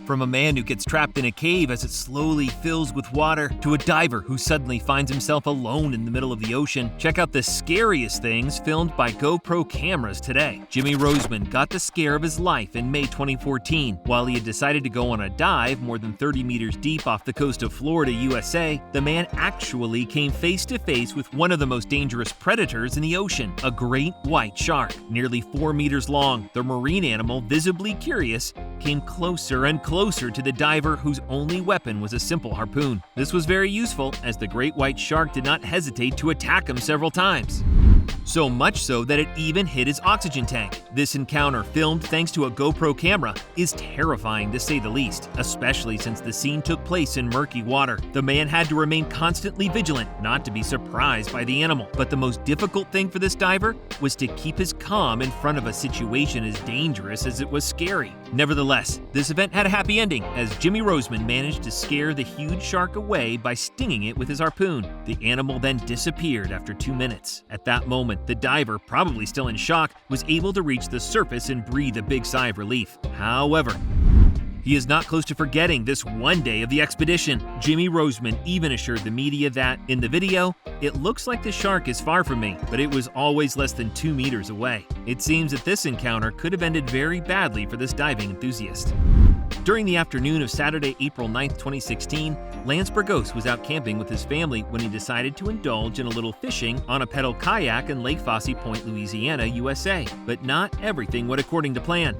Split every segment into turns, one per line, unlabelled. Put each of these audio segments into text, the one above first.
From a man who gets trapped in a cave as it slowly fills with water, to a diver who suddenly finds himself alone in the middle of the ocean, check out the scariest things filmed by GoPro cameras today. Jimmy Roseman got the scare of his life in May 2014. While he had decided to go on a dive more than 30 meters deep off the coast of Florida, USA, the man actually came face to face with one of the most dangerous predators in the ocean, a great white shark. Nearly 4 meters long, the marine animal, visibly curious, came closer and closer to the diver whose only weapon was a simple harpoon. This was very useful as the great white shark did not hesitate to attack him several times. So much so that it even hit his oxygen tank. This encounter, filmed thanks to a GoPro camera, is terrifying to say the least, especially since the scene took place in murky water. The man had to remain constantly vigilant not to be surprised by the animal. But the most difficult thing for this diver was to keep his calm in front of a situation as dangerous as it was scary. Nevertheless, this event had a happy ending as Jimmy Roseman managed to scare the huge shark away by stinging it with his harpoon. The animal then disappeared after 2 minutes. At that moment, the diver, probably still in shock, was able to reach the surface and breathe a big sigh of relief. However, he is not close to forgetting this one day of the expedition. Jimmy Roseman even assured the media that, in the video, "It looks like the shark is far from me, but it was always less than 2 meters away." It seems that this encounter could have ended very badly for this diving enthusiast. During the afternoon of Saturday, April 9th, 2016, Lance Burgos was out camping with his family when he decided to indulge in a little fishing on a pedal kayak in Lake Fosse Point, Louisiana, USA. But not everything went according to plan.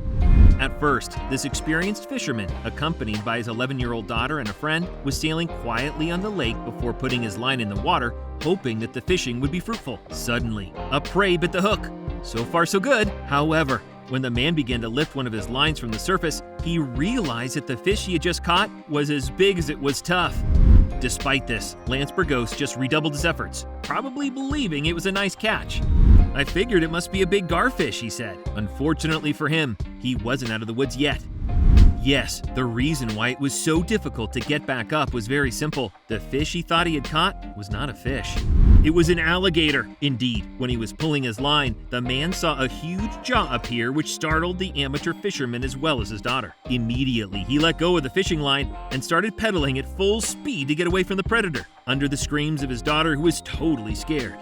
At first, this experienced fisherman, accompanied by his 11-year-old daughter and a friend, was sailing quietly on the lake before putting his line in the water, hoping that the fishing would be fruitful. Suddenly, a prey bit the hook. So far, so good. However, when the man began to lift one of his lines from the surface, he realized that the fish he had just caught was as big as it was tough. Despite this, Lance Burgos just redoubled his efforts, probably believing it was a nice catch. "I figured it must be a big garfish," he said. Unfortunately for him, he wasn't out of the woods yet. Yes, the reason why it was so difficult to get back up was very simple. The fish he thought he had caught was not a fish. It was an alligator. Indeed, when he was pulling his line, the man saw a huge jaw appear which startled the amateur fisherman as well as his daughter. Immediately, he let go of the fishing line and started pedaling at full speed to get away from the predator, under the screams of his daughter who was totally scared.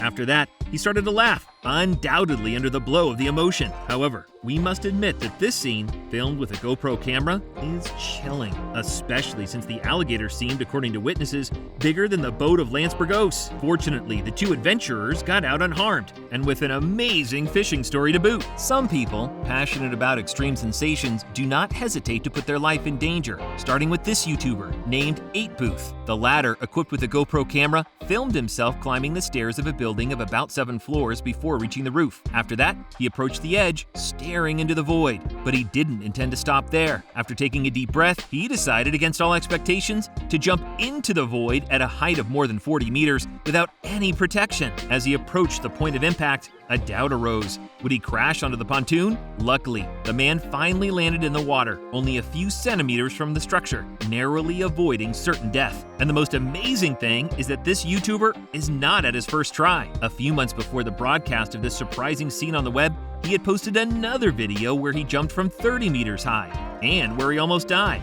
After that, he started to laugh, undoubtedly under the blow of the emotion. However, we must admit that this scene, filmed with a GoPro camera, is chilling, especially since the alligator seemed, according to witnesses, bigger than the boat of Lance Burgos. Fortunately, the two adventurers got out unharmed, and with an amazing fishing story to boot. Some people, passionate about extreme sensations, do not hesitate to put their life in danger, starting with this YouTuber named 8Booth. The latter, equipped with a GoPro camera, filmed himself climbing the stairs of a building of about 7 floors before reaching the roof. After that, he approached the edge, staring into the void. But he didn't intend to stop there. After taking a deep breath, he decided, against all expectations, to jump into the void at a height of more than 40 meters without any protection. As he approached the point of impact, a doubt arose. Would he crash onto the pontoon? Luckily, the man finally landed in the water, only a few centimeters from the structure, narrowly avoiding certain death. And the most amazing thing is that this YouTuber is not at his first try. A few months before the broadcast of this surprising scene on the web, he had posted another video where he jumped from 30 meters high, and where he almost died.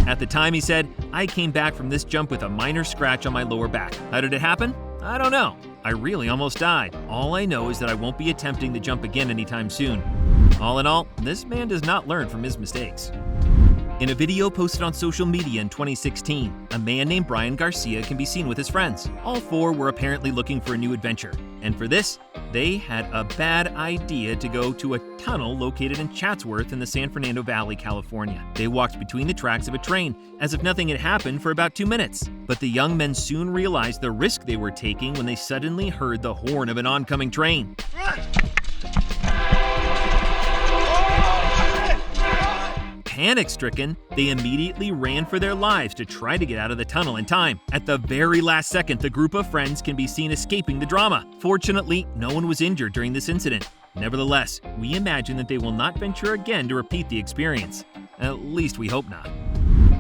At the time, he said, "I came back from this jump with a minor scratch on my lower back. How did it happen? I don't know. I really almost died. All I know is that I won't be attempting to jump again anytime soon." All in all, this man does not learn from his mistakes. In a video posted on social media in 2016, a man named Brian Garcia can be seen with his friends. All 4 were apparently looking for a new adventure, and for this, they had a bad idea to go to a tunnel located in Chatsworth in the San Fernando Valley, California. They walked between the tracks of a train as if nothing had happened for about 2 minutes. But the young men soon realized the risk they were taking when they suddenly heard the horn of an oncoming train. Panic-stricken, they immediately ran for their lives to try to get out of the tunnel in time. At the very last second, the group of friends can be seen escaping the drama. Fortunately, no one was injured during this incident. Nevertheless, we imagine that they will not venture again to repeat the experience. At least we hope not.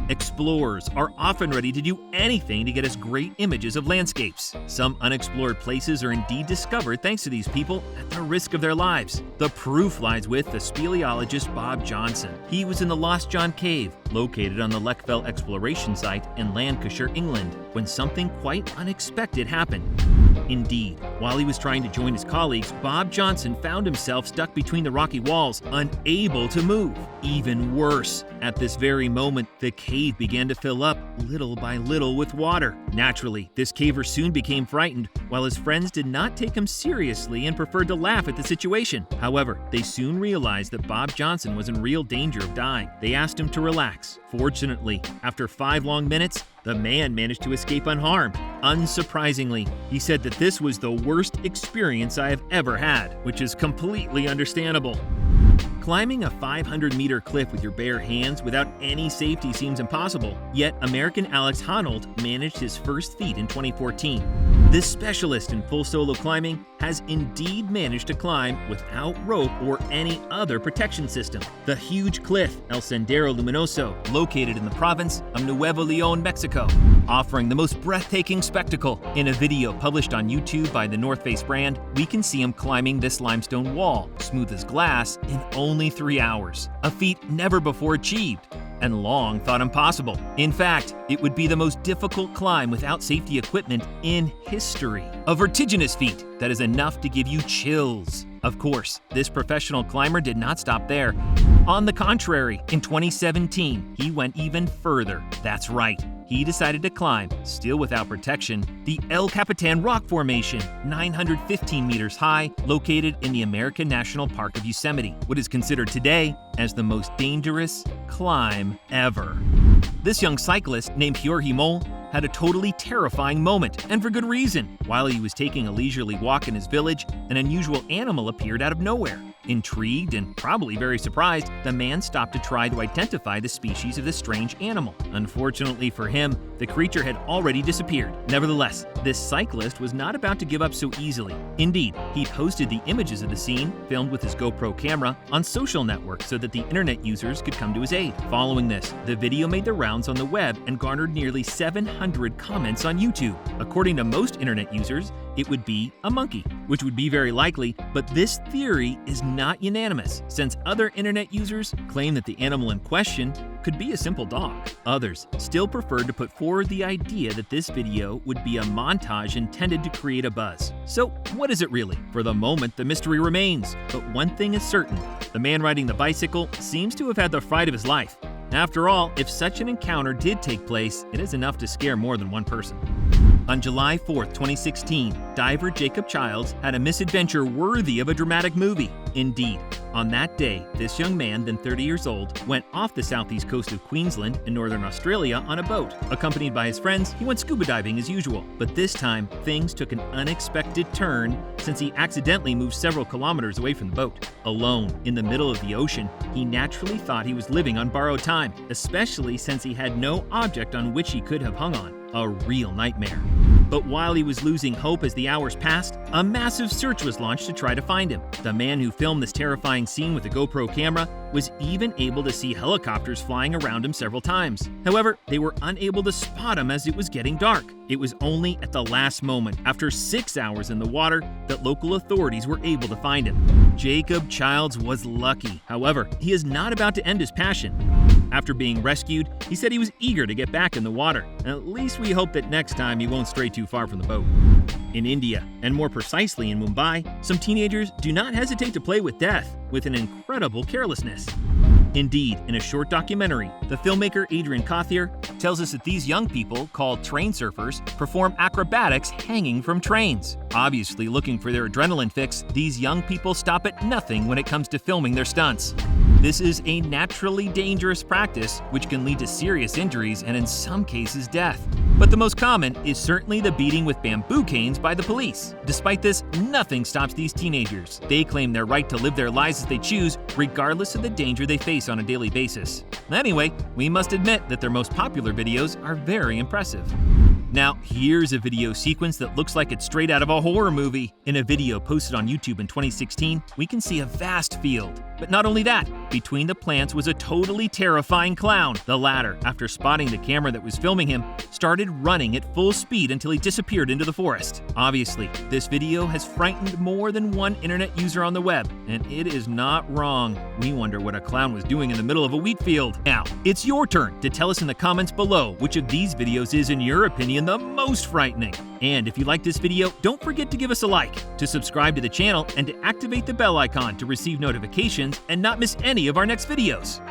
Explorers are often ready to do anything to get us great images of landscapes. Some unexplored places are indeed discovered thanks to these people at the risk of their lives. The proof lies with the speleologist Bob Johnson. He was in the Lost John Cave, located on the Leckfell exploration site in Lancashire, England, when something quite unexpected happened. Indeed, while he was trying to join his colleagues, Bob Johnson found himself stuck between the rocky walls, unable to move. Even worse, at this very moment, the cave began to fill up little by little with water. Naturally, this caver soon became frightened, while his friends did not take him seriously and preferred to laugh at the situation. However, they soon realized that Bob Johnson was in real danger of dying. They asked him to relax. Fortunately, after 5 long minutes, the man managed to escape unharmed. Unsurprisingly, he said that this was the worst experience I have ever had, which is completely understandable. Climbing a 500-meter cliff with your bare hands without any safety seems impossible, yet American Alex Honnold managed his first feat in 2014. This specialist in full solo climbing has indeed managed to climb without rope or any other protection system. The huge cliff, El Sendero Luminoso, located in the province of Nuevo León, Mexico, offering the most breathtaking spectacle. In a video published on YouTube by the North Face brand, we can see him climbing this limestone wall, smooth as glass, in only 3 hours, a feat never before achieved and long thought impossible. In fact, it would be the most difficult climb without safety equipment in history. A vertiginous feat that is enough to give you chills. Of course, this professional climber did not stop there. On the contrary, in 2017, he went even further. That's right, he decided to climb, still without protection, the El Capitan Rock Formation, 915 meters high, located in the American National Park of Yosemite, what is considered today as the most dangerous climb ever. This young cyclist named Jorge Moll had a totally terrifying moment, and for good reason. While he was taking a leisurely walk in his village, an unusual animal appeared out of nowhere. Intrigued and probably very surprised, the man stopped to try to identify the species of this strange animal. Unfortunately for him, the creature had already disappeared. Nevertheless, this cyclist was not about to give up so easily. Indeed, he posted the images of the scene, filmed with his GoPro camera, on social networks so that the internet users could come to his aid. Following this, the video made the rounds on the web and garnered nearly 700 comments on YouTube. According to most internet users, it would be a monkey, which would be very likely, but this theory is not unanimous, since other internet users claim that the animal in question could be a simple dog. Others still preferred to put forward the idea that this video would be a montage intended to create a buzz. So what is it really? For the moment, the mystery remains, but one thing is certain: the man riding the bicycle seems to have had the fright of his life. After all, if such an encounter did take place, it is enough to scare more than one person. On July 4th, 2016, diver Jacob Childs had a misadventure worthy of a dramatic movie. Indeed, on that day, this young man, then 30 years old, went off the southeast coast of Queensland in northern Australia on a boat. Accompanied by his friends, he went scuba diving as usual. But this time, things took an unexpected turn since he accidentally moved several kilometers away from the boat. Alone, in the middle of the ocean, he naturally thought he was living on borrowed time, especially since he had no object on which he could have hung on. A real nightmare. But while he was losing hope as the hours passed, a massive search was launched to try to find him. The man who filmed this terrifying scene with a GoPro camera was even able to see helicopters flying around him several times. However, they were unable to spot him as it was getting dark. It was only at the last moment, after 6 hours in the water, that local authorities were able to find him. Jacob Childs was lucky. However, he is not about to end his passion. After being rescued, he said he was eager to get back in the water. At least we hope that next time he won't stray too far from the boat. In India, and more precisely in Mumbai, some teenagers do not hesitate to play with death with an incredible carelessness. Indeed, in a short documentary, the filmmaker Adrian Kothier tells us that these young people, called train surfers, perform acrobatics hanging from trains. Obviously looking for their adrenaline fix, these young people stop at nothing when it comes to filming their stunts. This is a naturally dangerous practice which can lead to serious injuries and in some cases death. But the most common is certainly the beating with bamboo canes by the police. Despite this, nothing stops these teenagers. They claim their right to live their lives as they choose, regardless of the danger they face on a daily basis. Anyway, we must admit that their most popular videos are very impressive. Now, here's a video sequence that looks like it's straight out of a horror movie. In a video posted on YouTube in 2016, we can see a vast field. But not only that, between the plants was a totally terrifying clown. The latter, after spotting the camera that was filming him, started running at full speed until he disappeared into the forest. Obviously, this video has frightened more than one internet user on the web, and it is not wrong. We wonder what a clown was doing in the middle of a wheat field. Now, it's your turn to tell us in the comments below which of these videos is, in your opinion, the most frightening. And if you like this video, don't forget to give us a like, to subscribe to the channel, and to activate the bell icon to receive notifications and not miss any of our next videos.